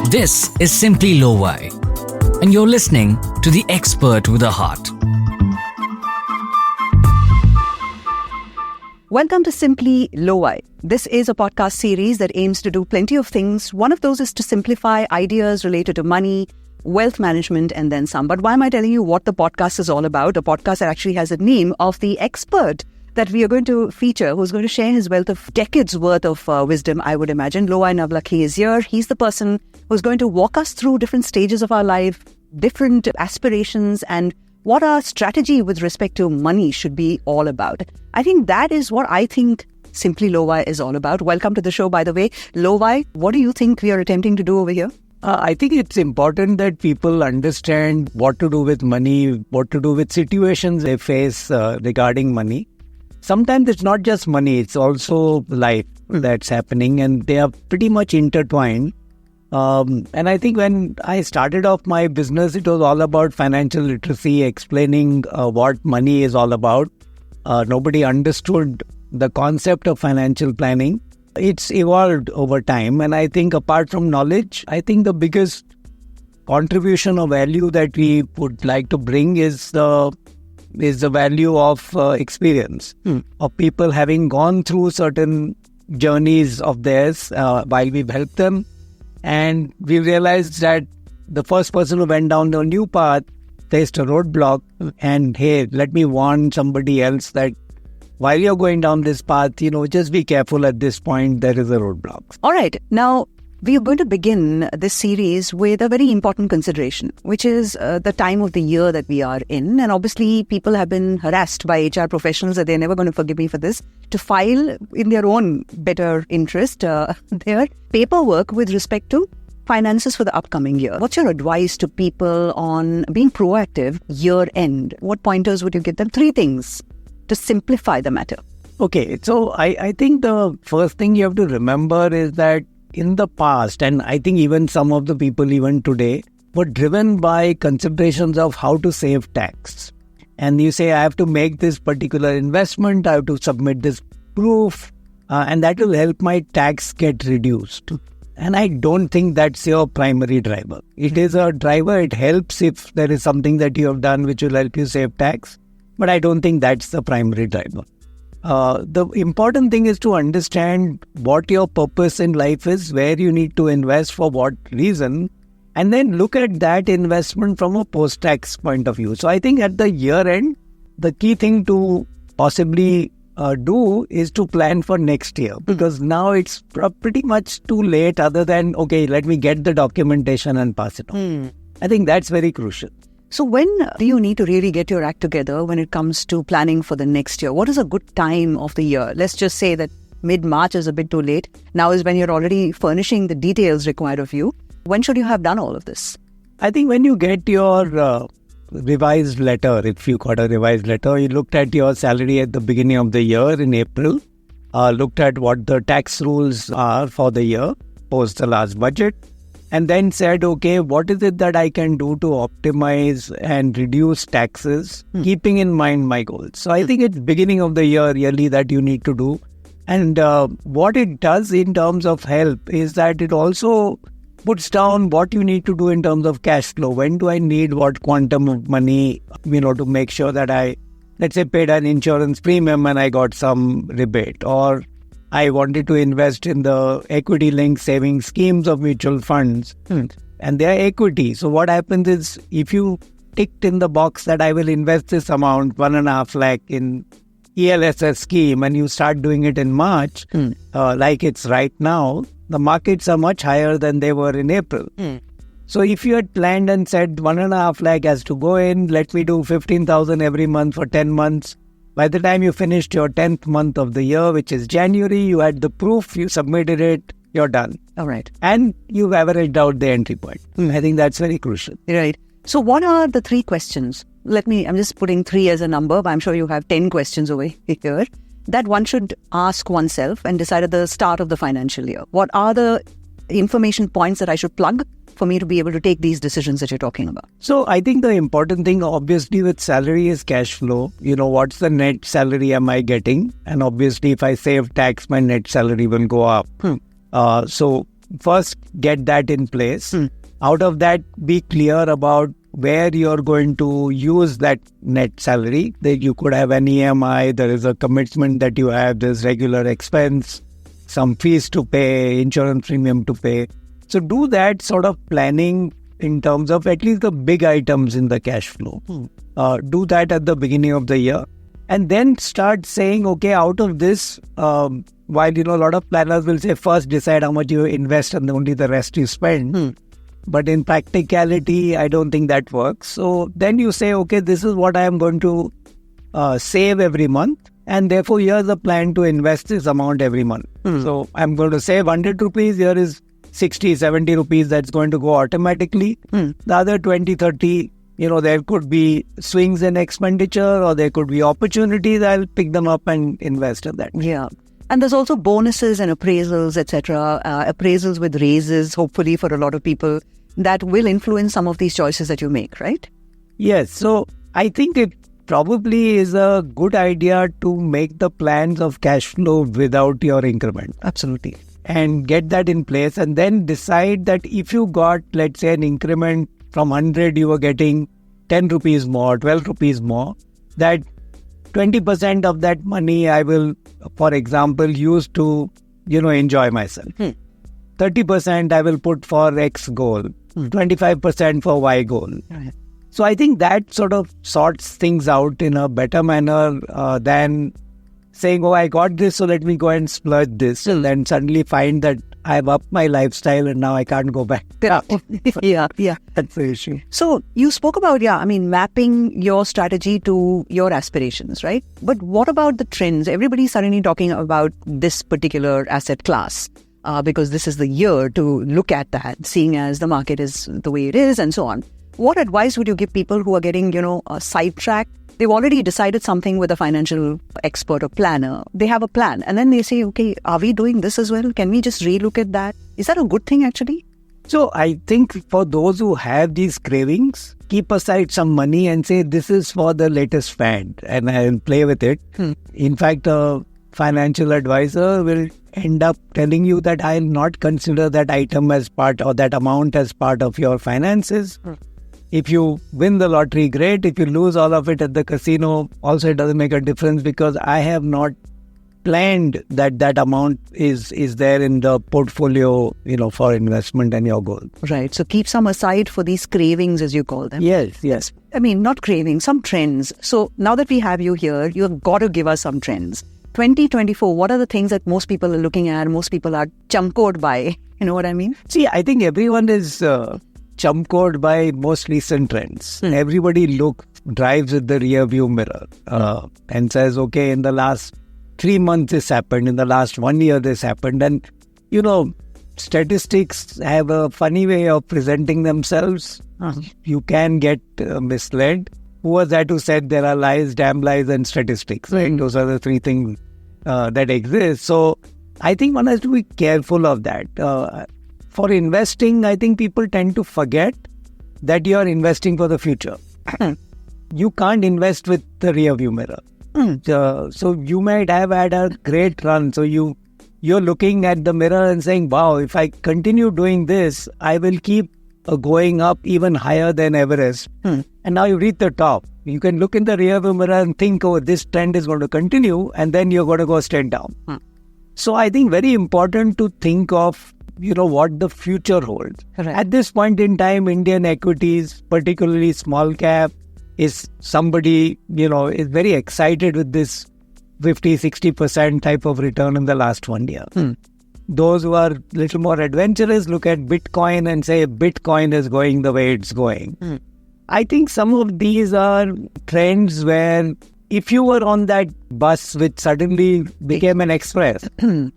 This is Simply Lovaii, and you're listening to the expert with a heart. Welcome to Simply Lovaii. This is a podcast series that aims to do plenty of things. One of those is to simplify ideas related to money, wealth management, and then some. But why am I telling you what the podcast is all about? A podcast that actually has a name of the expert that we are going to feature, who's going to share his wealth of decades worth of wisdom, I would imagine. Lovaii Navlakhi is here. He's the person who's going to walk us through different stages of our life, different aspirations, and what our strategy with respect to money should be all about. I think that is what I think Simply Lovaii is all about. Welcome to the show, by the way. Lovaii, what do you think we are attempting to do over here? I think it's important that people understand what to do with money, what to do with situations they face regarding money. Sometimes it's not just money, it's also life that's happening, and they are pretty much intertwined. And I think when I started off my business, it was all about financial literacy, explaining what money is all about. Nobody understood the concept of financial planning. It's evolved over time, and I think apart from knowledge, I think the biggest contribution or value that we would like to bring is the value of experience, of people having gone through certain journeys of theirs while we've helped them. And we realized that the first person who went down the new path faced a roadblock. And hey, let me warn somebody else that while you're going down this path, just be careful at this point, there is a roadblock. All right. Now, we are going to begin this series with a very important consideration, which is the time of the year that we are in. And obviously, people have been harassed by HR professionals, that they're never going to forgive me for this, to file in their own better interest their paperwork with respect to finances for the upcoming year. What's your advice to people on being proactive year end? What pointers would you give them? 3 things to simplify the matter. Okay, so I think the first thing you have to remember is that in the past, and I think even some of the people even today, were driven by considerations of how to save tax. And you say, I have to make this particular investment, I have to submit this proof, and that will help my tax get reduced. And I don't think that's your primary driver. It is a driver, it helps if there is something that you have done which will help you save tax, but I don't think that's the primary driver. The important thing is to understand what your purpose in life is, where you need to invest for what reason, and then look at that investment from a post-tax point of view. So I think at the year end, the key thing to possibly do is to plan for next year, because now it's pretty much too late other than, okay, let me get the documentation and pass it on. I think that's very crucial. So when do you need to really get your act together when it comes to planning for the next year? What is a good time of the year? Let's just say that mid-March is a bit too late. Now is when you're already furnishing the details required of you. When should you have done all of this? I think when you get your revised letter, if you got a revised letter, you looked at your salary at the beginning of the year in April, looked at what the tax rules are for the year, post the last budget, and then said, okay, what is it that I can do to optimize and reduce taxes, keeping in mind my goals? So I think it's beginning of the year really that you need to do. And what it does in terms of help is that it also puts down what you need to do in terms of cash flow. When do I need what quantum of money, to make sure that I, let's say, paid an insurance premium and I got some rebate, or I wanted to invest in the equity-linked saving schemes of mutual funds, and they are equity. So what happens is, if you ticked in the box that I will invest this amount, 1.5 lakh in ELSS scheme, and you start doing it in March, like it's right now, the markets are much higher than they were in April. So if you had planned and said 1.5 lakh has to go in, let me do 15,000 every month for 10 months, by the time you finished your 10th month of the year, which is January, you had the proof, you submitted it, you're done. All right. And you've averaged out the entry point. I think that's very crucial. Right. So what are the 3 questions? I'm just putting 3 as a number, but I'm sure you have 10 questions over here that one should ask oneself and decide at the start of the financial year. What are the information points that I should plug for me to be able to take these decisions that you're talking about? So I think the important thing obviously with salary is cash flow. What's the net salary am I getting? And obviously if I save tax, my net salary will go up. So first get that in place. Out of that, be clear about where you're going to use that net salary. That you could have an EMI, there is a commitment that you have, there's regular expense, some fees to pay, insurance premium to pay. So do that sort of planning in terms of at least the big items in the cash flow. Do that at the beginning of the year. And then start saying, okay, out of this, while, a lot of planners will say first decide how much you invest and only the rest you spend. But in practicality, I don't think that works. So then you say, okay, this is what I am going to save every month. And therefore, here's a plan to invest this amount every month. So I'm going to save 100 rupees. Here is 60, 70 rupees that's going to go automatically. The other 20, 30, there could be swings in expenditure or there could be opportunities. I'll pick them up and invest in that. Yeah. And there's also bonuses and appraisals, etc. Appraisals with raises, hopefully for a lot of people, that will influence some of these choices that you make, right? Yes. So I think it probably is a good idea to make the plans of cash flow without your increment. Absolutely. And get that in place and then decide that if you got, let's say, an increment from 100, you were getting 10 rupees more, 12 rupees more, that 20% of that money I will, for example, use to, enjoy myself. 30% I will put for X goal, 25% for Y goal. Right. So I think that sort of sorts things out in a better manner than saying, oh, I got this, so let me go and splurge this, and then suddenly find that I've upped my lifestyle and now I can't go back. Yeah. That's the issue. So you spoke about, mapping your strategy to your aspirations, right? But what about the trends? Everybody's suddenly talking about this particular asset class because this is the year to look at that, seeing as the market is the way it is and so on. What advice would you give people who are getting, sidetracked? They've already decided something with a financial expert or planner. They have a plan. And then they say, okay, are we doing this as well? Can we just relook at that? Is that a good thing actually? So I think for those who have these cravings, keep aside some money and say, this is for the latest fad and I'll play with it. In fact, a financial advisor will end up telling you that I'll not consider that item as part or that amount as part of your finances. If you win the lottery, great. If you lose all of it at the casino, also it doesn't make a difference because I have not planned that amount is there in the portfolio, for investment and your goal. Right. So keep some aside for these cravings, as you call them. Yes. I mean, not cravings, some trends. So now that we have you here, you've got to give us some trends. 2024, what are the things that most people are looking at, most people are chumkoed by? You know what I mean? See, I think everyone is chumkoed by most recent trends. Everybody drives with the rear view mirror and says, okay, in the last 3 months this happened, in the last 1 year this happened. And, statistics have a funny way of presenting themselves. You can get misled. Who was that who said there are lies, damn lies and statistics? Right? Those are the three things that exist. So I think one has to be careful of that. For investing, I think people tend to forget that you are investing for the future. You can't invest with the rear view mirror. So you might have had a great run. So you're looking at the mirror and saying, wow, if I continue doing this, I will keep going up even higher than Everest. And now you reach the top. You can look in the rear view mirror and think, oh, this trend is going to continue, and then you're going to go straight down. So I think very important to think of what the future holds. Correct. At this point in time, Indian equities, particularly small cap, is somebody, is very excited with this 50-60% type of return in the last 1 year. Those who are a little more adventurous look at Bitcoin and say Bitcoin is going the way it's going. I think some of these are trends where if you were on that bus which suddenly became an express,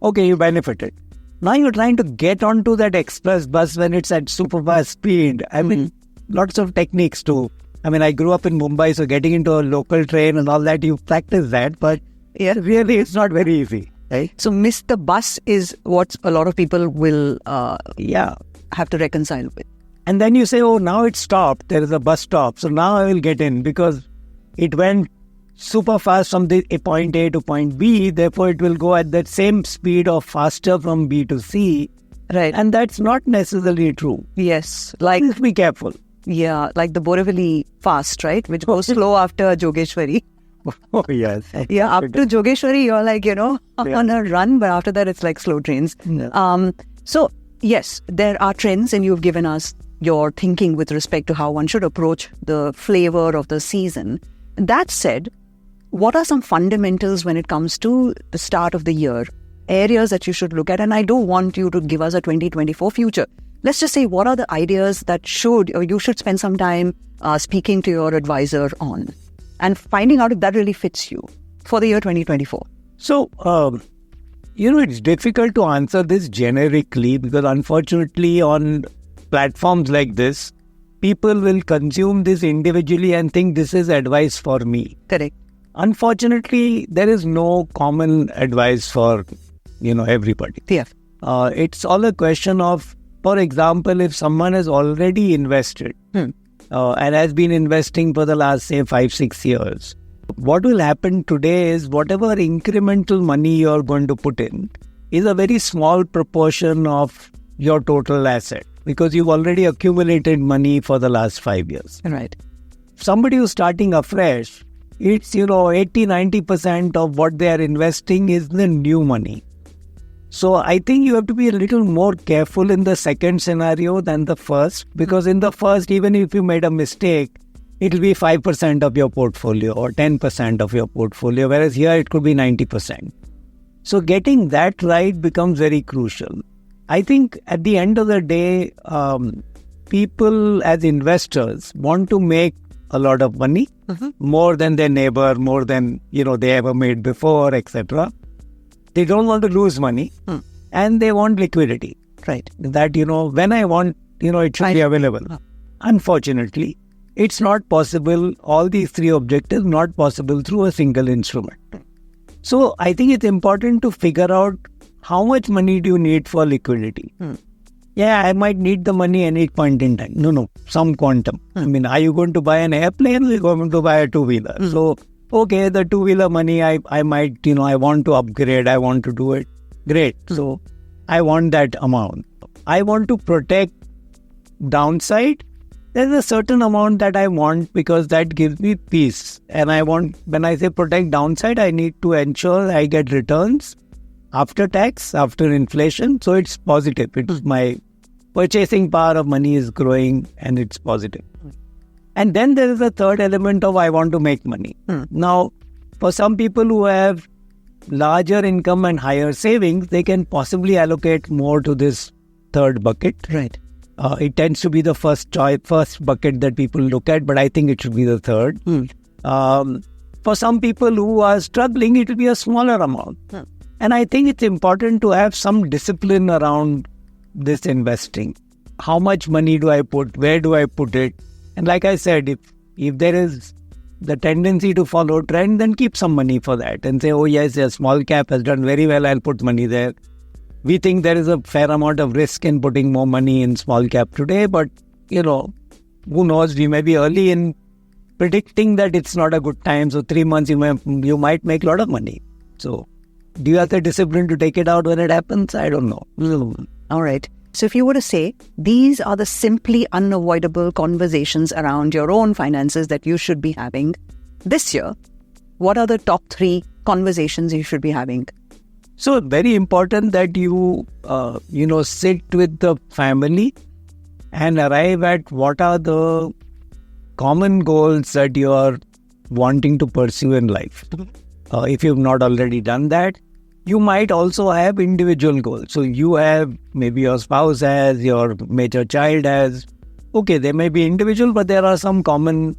okay, you benefited. Now you're trying to get onto that express bus when it's at super fast speed. I mean, lots of techniques too. I mean, I grew up in Mumbai, so getting into a local train and all that, you practice that, but really it's not very easy. Right? So miss the bus is what a lot of people will have to reconcile with. And then you say, oh, now it's stopped. There is a bus stop. So now I will get in because it went super fast from the point A to point B. Therefore, it will go at that same speed or faster from B to C. Right. And that's not necessarily true. Yes. Like, Please be careful. yeah, like the Borivali fast, right? Which goes slow after Jogeshwari. Oh, yes. Yeah, up to Jogeshwari, you're like, on a run, but after that, it's like slow trains. Yeah. So, yes, there are trends, and you've given us your thinking with respect to how one should approach the flavor of the season. That said, what are some fundamentals when it comes to the start of the year? Areas that you should look at, and I don't want you to give us a 2024 future. Let's just say, what are the ideas that you should spend some time speaking to your advisor on and finding out if that really fits you for the year 2024? So, it's difficult to answer this generically because unfortunately on platforms like this, people will consume this individually and think this is advice for me. Correct. Unfortunately, there is no common advice for, everybody. Yeah. It's all a question of, for example, if someone has already invested and has been investing for the last, say, 5-6 years, what will happen today is whatever incremental money you're going to put in is a very small proportion of your total asset because you've already accumulated money for the last 5 years. Right. Somebody who's starting afresh, it's, 80-90% of what they are investing is the new money. So I think you have to be a little more careful in the second scenario than the first, because in the first, even if you made a mistake, it'll be 5% of your portfolio or 10% of your portfolio, whereas here it could be 90%. So getting that right becomes very crucial. I think at the end of the day, people as investors want to make a lot of money, more than their neighbor, more than, they ever made before, etc. They don't want to lose money and they want liquidity. Right. That, when I want, it should be available. Unfortunately, it's not possible. All these three objectives not possible through a single instrument. So I think it's important to figure out how much money do you need for liquidity. Yeah, I might need the money any point in time. No, some quantum. I mean, are you going to buy an airplane or are you going to buy a two-wheeler? So, okay, the two-wheeler money, I might, I want to upgrade, I want to do it. Great. So, I want that amount. I want to protect downside. There's a certain amount that I want because that gives me peace. And when I say protect downside, I need to ensure I get returns after tax, after inflation. So, it's positive. It's my purchasing power of money is growing and it's positive. And then there is a third element of I want to make money. Now, for some people who have larger income and higher savings, they can possibly allocate more to this third bucket. Right. It tends to be the first bucket that people look at, but I think it should be the third. For some people who are struggling, it will be a smaller amount. And I think it's important to have some discipline around this investing. How much money do I put? Where do I put it? And like I said, if there is the tendency to follow trend, then keep some money for that and say, oh yes, a small cap has done very well, I'll put money there. We think there is a fair amount of risk in putting more money in small cap today, but who knows, we may be early in predicting that it's not a good time. So 3 months you might make a lot of money. So do you have the discipline to take it out when it happens? I don't know. All right. So if you were to say, these are the simply unavoidable conversations around your own finances that you should be having this year, what are the top 3 conversations you should be having? So very important that you, sit with the family and arrive at what are the common goals that you are wanting to pursue in life. If you've not already done that, you might also have individual goals. So you have, maybe your spouse has, your major child has. Okay, they may be individual, but there are some common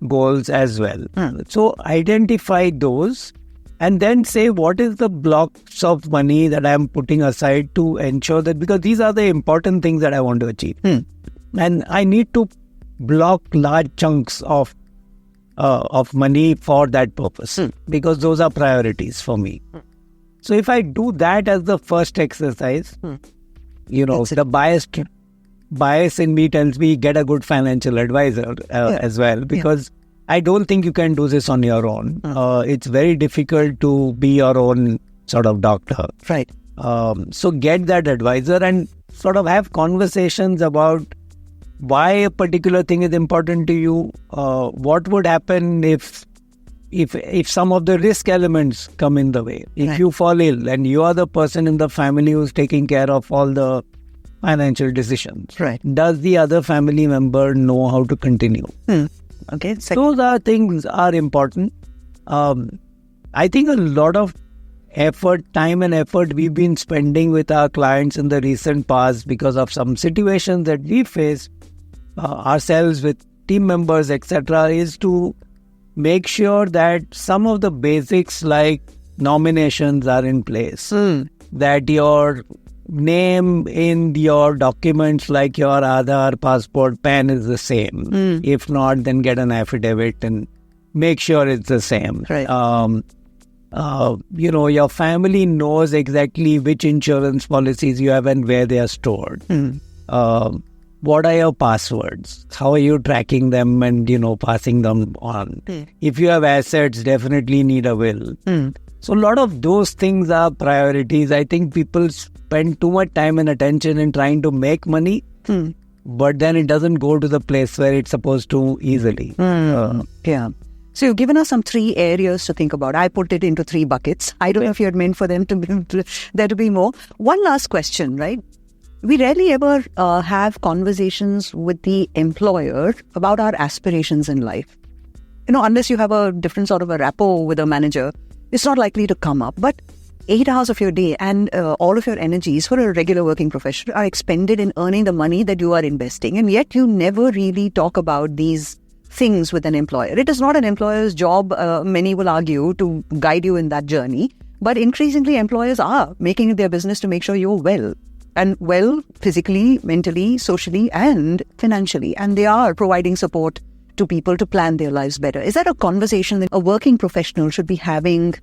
goals as well. So identify those and then say what is the blocks of money that I am putting aside to ensure that, because these are the important things that I want to achieve. And I need to block large chunks of money for that purpose because those are priorities for me. So if I do that as the first exercise, the bias in me tells me get a good financial advisor as well, because I don't think you can do this on your own. It's very difficult to be your own sort of doctor. Right. So get that advisor and sort of have conversations about why a particular thing is important to you. What would happen if some of the risk elements come in the way? If you fall ill and you are the person in the family who's taking care of all the financial decisions, does the other family member know how to continue? Okay. Those things are important. I think a lot of time and effort we've been spending with our clients in the recent past because of some situations that we face ourselves with team members, etc., is to make sure that some of the basics like nominations are in place, that your name in your documents like your Aadhaar, passport, PAN is the same. If not, then get an affidavit and make sure it's the same. Your family knows exactly which insurance policies you have and where they are stored. What are your passwords? How are you tracking them and, passing them on? If you have assets, definitely need a will. So a lot of those things are priorities. I think people spend too much time and attention in trying to make money, but then it doesn't go to the place where it's supposed to easily. So you've given us some 3 areas to think about. I put it into 3 buckets. I don't know if you had meant for them there to be more. One last question, right? We rarely ever have conversations with the employer about our aspirations in life. Unless you have a different sort of a rapport with a manager, it's not likely to come up. But 8 hours of your day and all of your energies for a regular working professional are expended in earning the money that you are investing. And yet you never really talk about these things with an employer. It is not an employer's job, many will argue, to guide you in that journey. But increasingly, employers are making it their business to make sure you're well. And well, physically, mentally, socially, and financially. And they are providing support to people to plan their lives better. Is that a conversation that a working professional should be having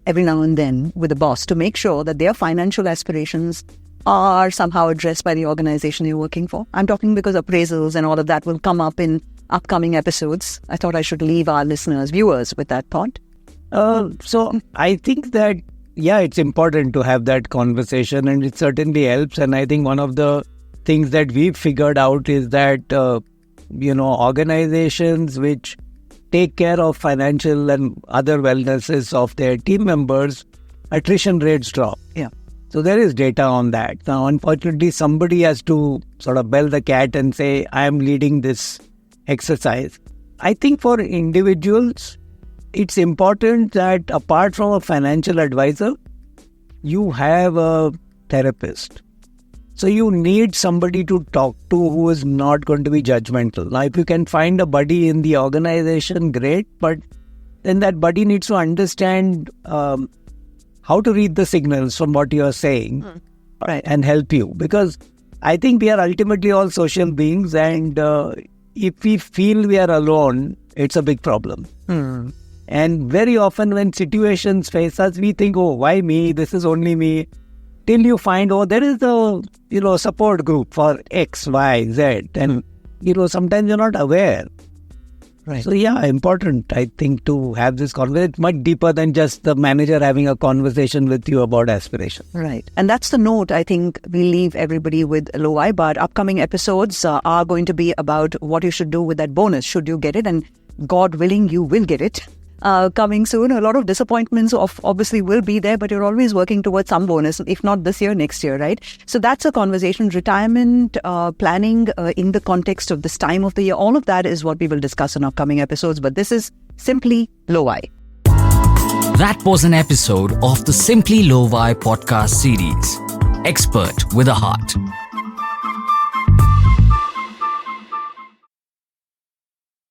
every now and then with the boss to make sure that their financial aspirations are somehow addressed by the organization you're working for? I'm talking because appraisals and all of that will come up in upcoming episodes. I thought I should leave our viewers with that thought. So I think that, it's important to have that conversation and it certainly helps. And I think one of the things that we've figured out is that, organizations which take care of financial and other wellnesses of their team members, attrition rates drop. So there is data on that. Now, unfortunately, somebody has to sort of bell the cat and say, I'm leading this exercise. I think for individuals, it's important that apart from a financial advisor, you have a therapist. So you need somebody to talk to who is not going to be judgmental. Now, if you can find a buddy in the organization, great. But then that buddy needs to understand how to read the signals from what you are saying and help you. Because I think we are ultimately all social beings, and if we feel we are alone, it's a big problem. And very often when situations face us, we think, oh, why me? This is only me. Till you find, there is a support group for X, Y, Z. And, sometimes you're not aware. So, important, I think, to have this conversation. It's much deeper than just the manager having a conversation with you about aspiration. Right. And that's the note I think we leave everybody with, Lovaii. But upcoming episodes are going to be about what you should do with that bonus, should you get it. And God willing, you will get it. Coming soon. A lot of disappointments obviously will be there, but you're always working towards some bonus, if not this year, next year, right? So that's a conversation. Retirement planning in the context of this time of the year, all of that is what we will discuss in upcoming episodes. But this is Simply Lovaii. That was an episode of the Simply Lovaii podcast series. Expert with a Heart.